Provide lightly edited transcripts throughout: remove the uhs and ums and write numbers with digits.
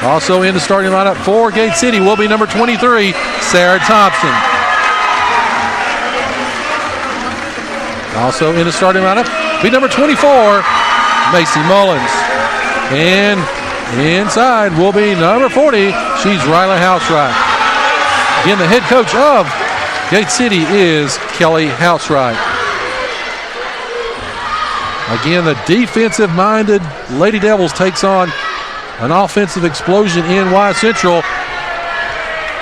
Also in the starting lineup for Gate City will be number 23, Sarah Thompson. Also in the starting lineup be number 24, Macy Mullins. And inside will be number 40, she's Riley Housewright. Again, the head coach of Gate City is Kelly Housewright. Again, the defensive-minded Lady Devils takes on an offensive explosion in Y Central.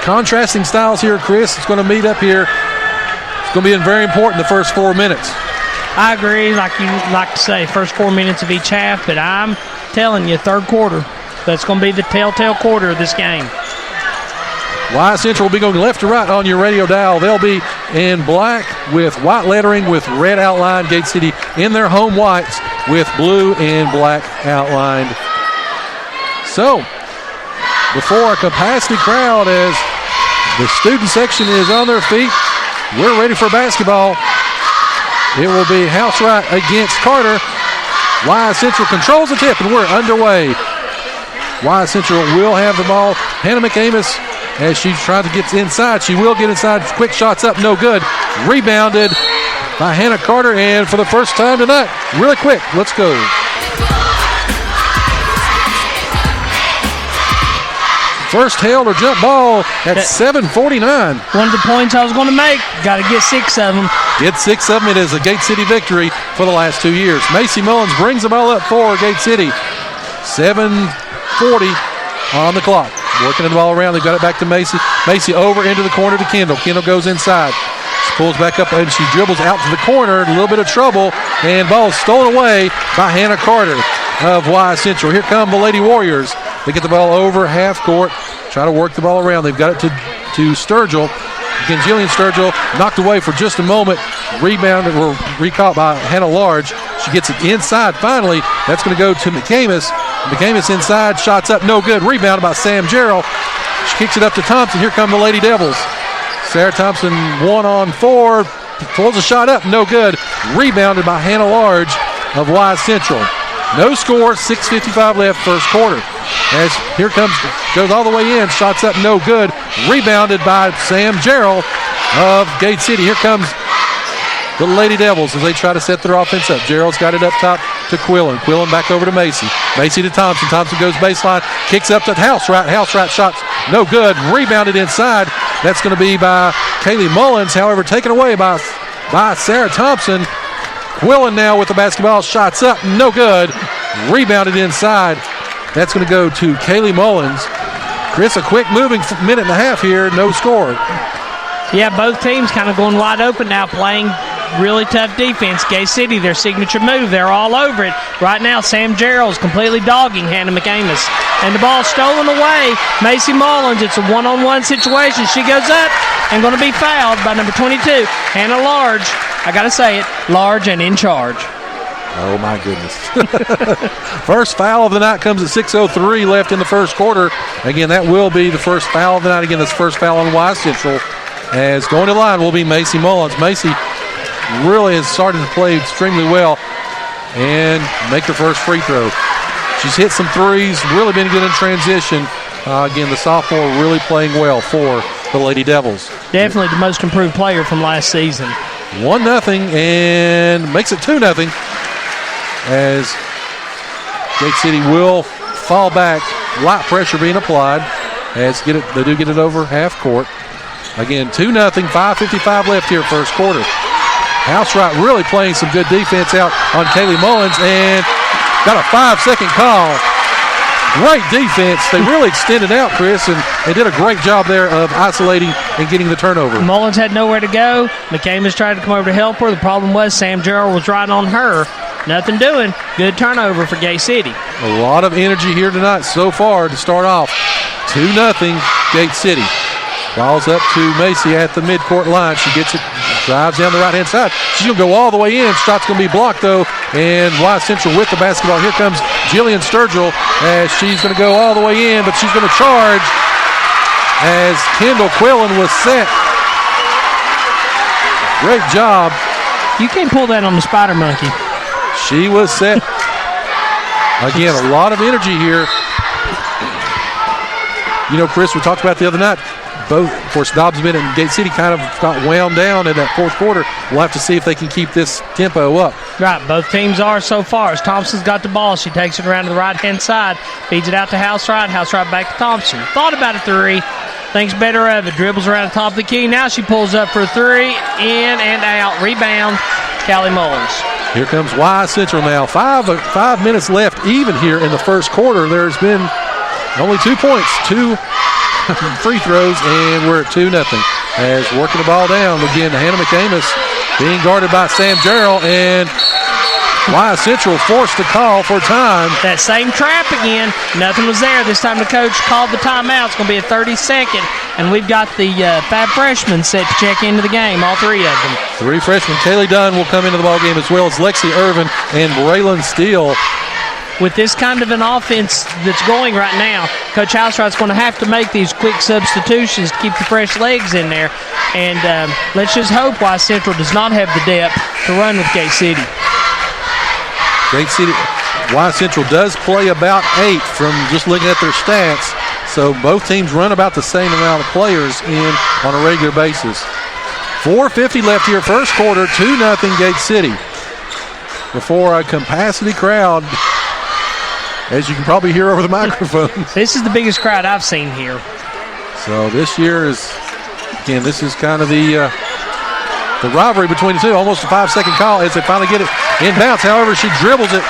Contrasting styles here, Chris. It's going to meet up here. It's going to be very important the first 4 minutes. I agree, like you like to say, first 4 minutes of each half, but I'm telling you, third quarter, that's going to be the telltale quarter of this game. Y Central will be going left to right on your radio dial. They'll be in black with white lettering with red outline. Gate City in their home whites with blue and black outlined. So, before a capacity crowd as the student section is on their feet, we're ready for basketball. It will be Housewright against Carter. Y Central controls the tip, and we're underway. Y Central will have the ball. Hannah McAmis, as she's trying to get inside, she will get inside. Quick shots up, no good. Rebounded by Hannah Carter, and for the first time tonight, really quick, let's go. First held or jump ball at 7:49. One of the points I was going to make, got to get 6 of them. Get 6 of them. It is a Gate City victory for the last 2 years. Macy Mullins brings the ball up for Gate City. 7:40 on the clock. Working the ball around. They've got it back to Macy. Macy over into the corner to Kendall. Kendall goes inside. She pulls back up and she dribbles out to the corner. A little bit of trouble. And ball is stolen away by Hannah Carter of Y Central. Here come the Lady Warriors. They get the ball over half court. Try to work the ball around. They've got it to Sturgill. Again, Jillian Sturgill knocked away for just a moment. Rebounded or recaught by Hannah Large. She gets it inside finally. That's going to go to McAmis. McAmis inside. Shots up. No good. Rebounded by Sam Jarrell. She kicks it up to Thompson. Here come the Lady Devils. Sarah Thompson 1-on-4. Pulls a shot up. No good. Rebounded by Hannah Large of Y Central. No score. 6:55 left first quarter. As here goes all the way in. Shots up. No good. Rebounded by Sam Jarrell of Gate City. Here comes the Lady Devils as they try to set their offense up. Jarrell's got it up top to Quillen. Quillen back over to Macy. Macy to Thompson. Thompson goes baseline. Kicks up to Housewright. Housewright shots no good. Rebounded inside. That's going to be by Kaylee Mullins. However, taken away by Sarah Thompson. Quillen now with the basketball. Shots up. No good. Rebounded inside. That's going to go to Kaylee Mullins. Chris, a quick moving minute and a half here. No score. Yeah, both teams kind of going wide open now, playing really tough defense. Gay City, their signature move, they're all over it. Right now, Sam Jarrell's completely dogging Hannah McAmis. And the ball stolen away. Macy Mullins, it's a one-on-one situation. She goes up and going to be fouled by number 22, Hannah Large. I got to say it, Large and in charge. Oh, my goodness. First foul of the night comes at 6:03 left in the first quarter. Again, that will be the first foul of the night. Again, this first foul on Y Central. As going to line will be Macy Mullins. Macy really has started to play extremely well and make her first free throw. She's hit some threes, really been good in transition. Again, the sophomore really playing well for the Lady Devils. Definitely the most improved player from last season. 1-0 and makes it 2-0 as Gate City will fall back. Light pressure being applied as they do get it over half court. Again, 2-0, 5:55 left here first quarter. Housewright really playing some good defense out on Kaylee Mullins and got a 5-second call. Great defense. They really extended out, Chris, and they did a great job there of isolating and getting the turnover. Mullins had nowhere to go. McAmis tried to come over to help her. The problem was Sam Jarrell was right on her. Nothing doing. Good turnover for Gay City. A lot of energy here tonight so far to start off. 2-0 Gate City. Ball's up to Macy at the midcourt line. She gets it, drives down the right-hand side. She's going to go all the way in. Shot's going to be blocked, though, and Y Central with the basketball. Here comes Jillian Sturgill as she's going to go all the way in, but she's going to charge as Kendall Quillen was set. Great job. You can't pull that on the Spider Monkey. She was set. Again, a lot of energy here. Chris, we talked about the other night. Both, of course, Dobbs Bennett and Gate City kind of got wound down in that fourth quarter. We'll have to see if they can keep this tempo up. Right, both teams are so far. As Thompson's got the ball, she takes it around to the right-hand side, feeds it out to House right back to Thompson. Thought about a three, thinks better of it, dribbles around the top of the key. Now she pulls up for a three, in and out. Rebound, Callie Mullins. Here comes Y Central now. 5 minutes left even here in the first quarter. There's been only 2 points, 2 free throws, and we're at 2-0. As working the ball down again, Hannah McAmis being guarded by Sam Jarrell, and Y Central forced to call for time. That same trap again. Nothing was there. This time the coach called the timeout. It's going to be a 30-second, and we've got the 5 freshmen set to check into the game, all 3 of them. 3 freshmen. Kaylee Dunn will come into the ball game, as well as Lexi Irvin and Braylon Steele. With this kind of an offense that's going right now, Coach Housewright's going to have to make these quick substitutions to keep the fresh legs in there. And let's just hope Y Central does not have the depth to run with Gate City. Gate City, Y Central does play about 8 from just looking at their stats. So both teams run about the same amount of players in on a regular basis. 4:50 left here, first quarter, 2-0 Gate City. Before a capacity crowd, as you can probably hear over the microphone. This is the biggest crowd I've seen here. So this year is, again, this is kind of the rivalry between the two. Almost a 5-second call as they finally get it in bounce. However, she dribbles it.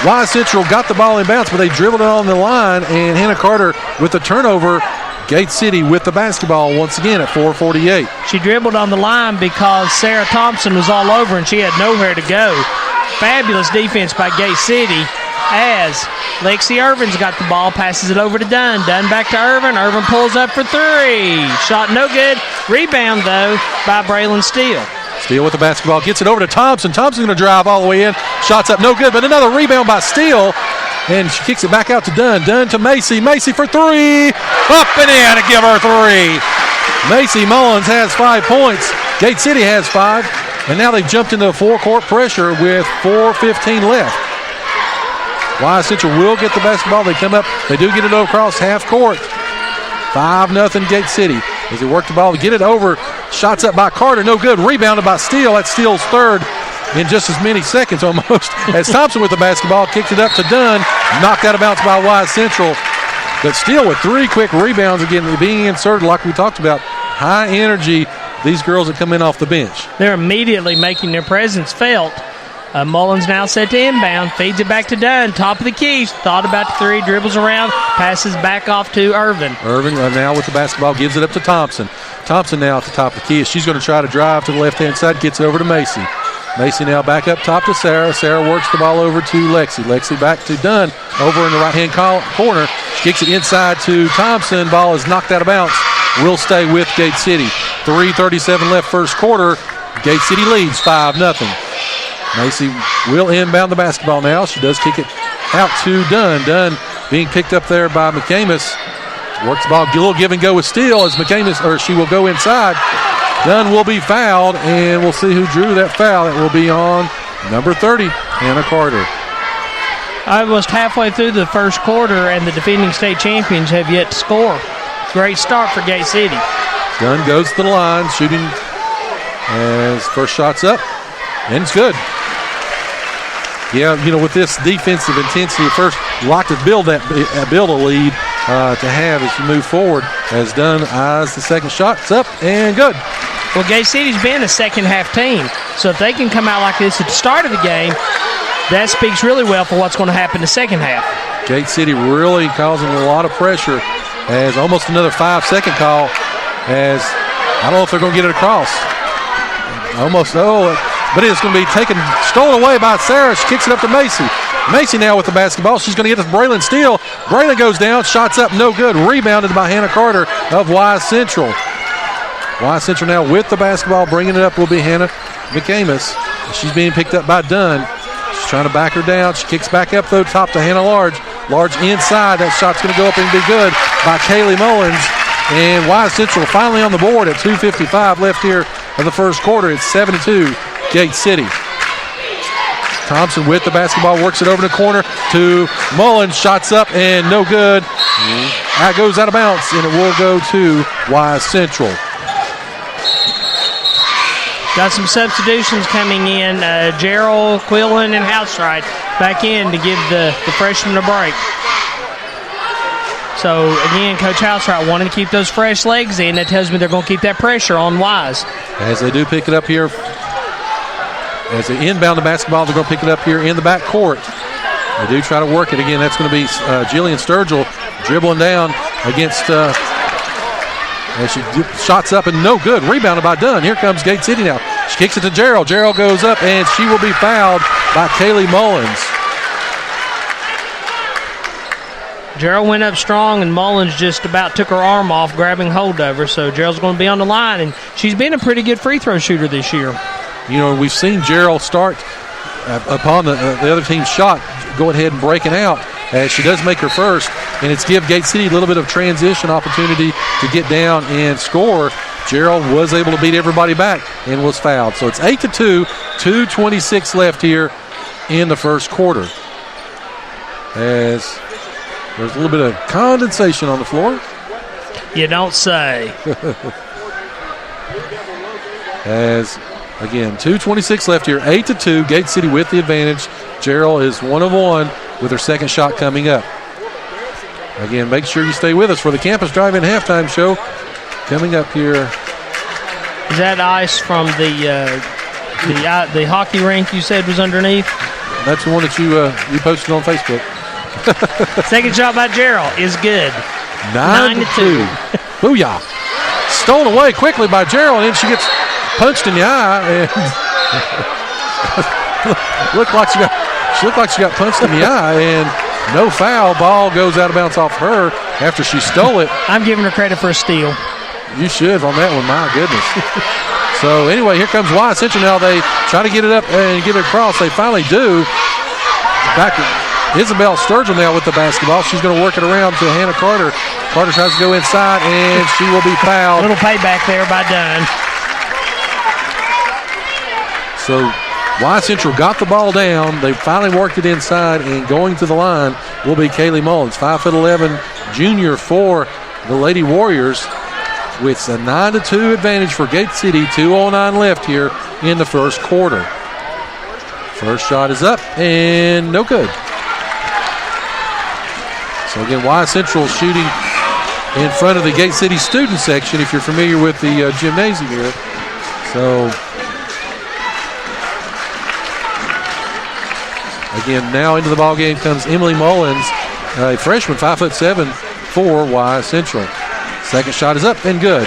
Y Central got the ball in bounce, but they dribbled it on the line, and Hannah Carter with the turnover. Gate City with the basketball once again at 4:48. She dribbled on the line because Sarah Thompson was all over and she had nowhere to go. Fabulous defense by Gate City as Lexi Irvin's got the ball, passes it over to Dunn. Dunn back to Irvin. Irvin pulls up for 3. Shot no good. Rebound, though, by Braylon Steele. Steele with the basketball, gets it over to Thompson. Thompson's going to drive all the way in. Shots up, no good, but another rebound by Steele. And she kicks it back out to Dunn. Dunn to Macy. Macy for 3. Up and in to give her 3. Macy Mullins has 5 points. Gate City has 5. And now they've jumped into a 4-court pressure with 4:15 left. Y Central will get the basketball. They come up. They do get it across half court. 5-0 Gate City. As they work the ball to get it over. Shots up by Carter. No good. Rebounded by Steele. That's Steele's third in just as many seconds almost. As Thompson with the basketball kicked it up to Dunn. Knocked out of bounds by Y Central. But Steele with 3 quick rebounds again being inserted like we talked about. High energy. These girls that come in off the bench. They're immediately making their presence felt. Mullins now set to inbound, feeds it back to Dunn, top of the key, thought about the 3, dribbles around, passes back off to Irvin. Irvin now with the basketball, gives it up to Thompson. Thompson now at the top of the key. She's going to try to drive to the left-hand side, gets it over to Macy. Macy now back up top to Sarah. Sarah works the ball over to Lexi. Lexi back to Dunn over in the right-hand corner. She kicks it inside to Thompson. Ball is knocked out of bounds. Will stay with Gate City. 3:37 left first quarter. Gate City leads 5-0. Macy will inbound the basketball now. She does kick it out to Dunn. Dunn being picked up there by McAmis. Works the ball, a little give and go with Steele as she will go inside. Dunn will be fouled, and we'll see who drew that foul. It will be on number 30, Hannah Carter. Almost halfway through the first quarter, and the defending state champions have yet to score. Great start for Gate City. Dunn goes to the line, shooting as first shot's up, and it's good. Yeah, with this defensive intensity, at first, you like to build a lead to have as you move forward. As Dunn eyes the second shot, it's up and good. Well, Gate City's been a second-half team, so if they can come out like this at the start of the game, that speaks really well for what's going to happen in the second half. Gate City really causing a lot of pressure as almost another 5-second call as I don't know if they're going to get it across. But it's going to be stolen away by Sarah. She kicks it up to Macy. Macy now with the basketball. She's going to get to Braylon Steele. Braylon goes down. Shots up, no good. Rebounded by Hannah Carter of Y Central. Y Central now with the basketball. Bringing it up will be Hannah McAmis. She's being picked up by Dunn. She's trying to back her down. She kicks back up, though, top to Hannah Large. Large inside. That shot's going to go up and be good by Kaylee Mullins. And Y Central finally on the board at 2:55 left here of the first quarter. It's 7-2. Gate City. Thompson with the basketball, works it over in the corner to Mullins. Shots up and no good. That goes out of bounds, and it will go to Wise Central. Got some substitutions coming in. Gerald, Quillen, and Housewright back in to give the freshmen a break. So, again, Coach Housewright wanting to keep those fresh legs in. That tells me they're going to keep that pressure on Wise. As they do pick it up here, as they inbound the basketball, they're going to pick it up here in the back court. They do try to work it. Again, that's going to be Jillian Sturgill dribbling down against, as she shots up and no good. Rebounded by Dunn. Here comes Gate City now. She kicks it to Gerald. Gerald goes up, and she will be fouled by Kaylee Mullins. Gerald went up strong, and Mullins just about took her arm off, grabbing hold of her. So Gerald's going to be on the line, and she's been a pretty good free throw shooter this year. You know, we've seen Gerald start upon the other team's shot, go ahead and breaking out, as she does make her first, and it's give Gate City a little bit of transition opportunity to get down and score. Gerald was able to beat everybody back and was fouled. So it's 8-2, 2:26 left here in the first quarter. As there's a little bit of condensation on the floor. You don't say. As, again, 2:26 left here, 8-2, Gate City with the advantage. Gerald is 1 of 1 with her second shot coming up. Again, make sure you stay with us for the Campus Drive-In halftime show coming up here. Is that ice from the hockey rink you said was underneath? That's the one that you posted on Facebook. Second shot by Gerald is good. 9-2. Booyah. Stolen away quickly by Gerald, and then she gets punched in the eye. And looked like she got punched in the eye, and no foul. Ball goes out of bounds off her after she stole it. I'm giving her credit for a steal. You should on that one, my goodness. So anyway, here comes Wise Central now. They try to get it up and get it across. They finally do. Back to Isabel Sturgill now with the basketball. She's going to work it around to Hannah Carter. Carter tries to go inside, and she will be fouled. Little payback there by Dunn. So Wise Central got the ball down. They finally worked it inside, and going to the line will be Kaylee Mullins, 5'11", junior for the Lady Warriors, with a 9-2 advantage for Gate City. 2:09 left here in the first quarter. First shot is up and no good. So again, Wise Central shooting in front of the Gate City student section, if you're familiar with the gymnasium here. So again, now into the ball game comes Emily Mullins, a freshman, 5'7", for Wise Central. Second shot is up and good.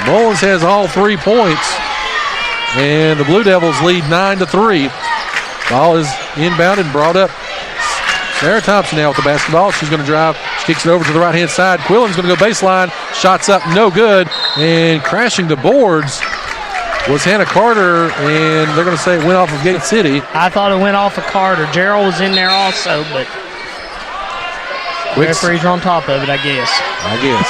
Mullins has all 3 points, and the Blue Devils lead 9-3. Ball is inbound and brought up. Sarah Thompson now with the basketball. She's going to drive. She kicks it over to the right-hand side. Quillen's going to go baseline. Shots up, no good. And crashing the boards was Hannah Carter, and they're going to say it went off of Gate City. I thought it went off of Carter. Gerald was in there also, but referees are on top of it, I guess.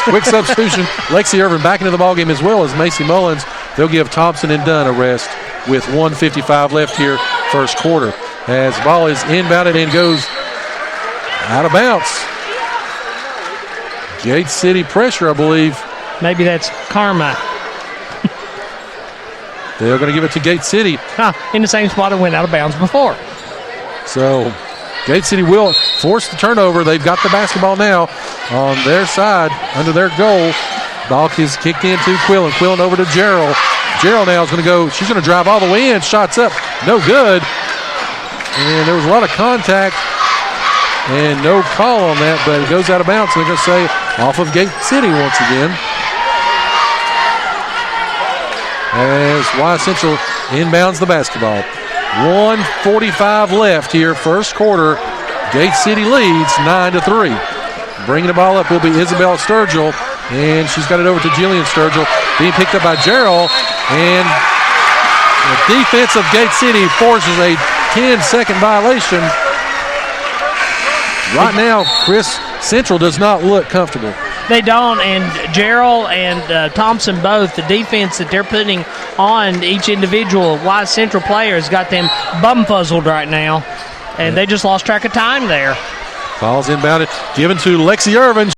Quick substitution. Lexi Irvin back into the ballgame as well as Macy Mullins. They'll give Thompson and Dunn a rest with 1:55 left here, first quarter. As the ball is inbounded and goes out of bounds. Gate City pressure, I believe. Maybe that's karma. They're going to give it to Gate City. In the same spot it went out of bounds before. So Gate City will force the turnover. They've got the basketball now on their side under their goal. Ball is kicked into Quillen. Quillen over to Gerald. Gerald now is going to go. She's going to drive all the way in. Shots up. No good. And there was a lot of contact and no call on that, but it goes out of bounds. They're going to say off of Gate City once again. As Wise Central inbounds the basketball. 1:45 left here, first quarter. Gate City leads 9-3. Bringing the ball up will be Isabel Sturgill, and she's got it over to Jillian Sturgill. Being picked up by Gerald, and the defense of Gate City forces a 10-second violation. Right now, Chris, Central does not look comfortable. They don't, and Gerald and Thompson both, the defense that they're putting on each individual Wise Central player has got them bum-fuzzled right now, and they just lost track of time there. Ball's inbounded, given to Lexi Irvin.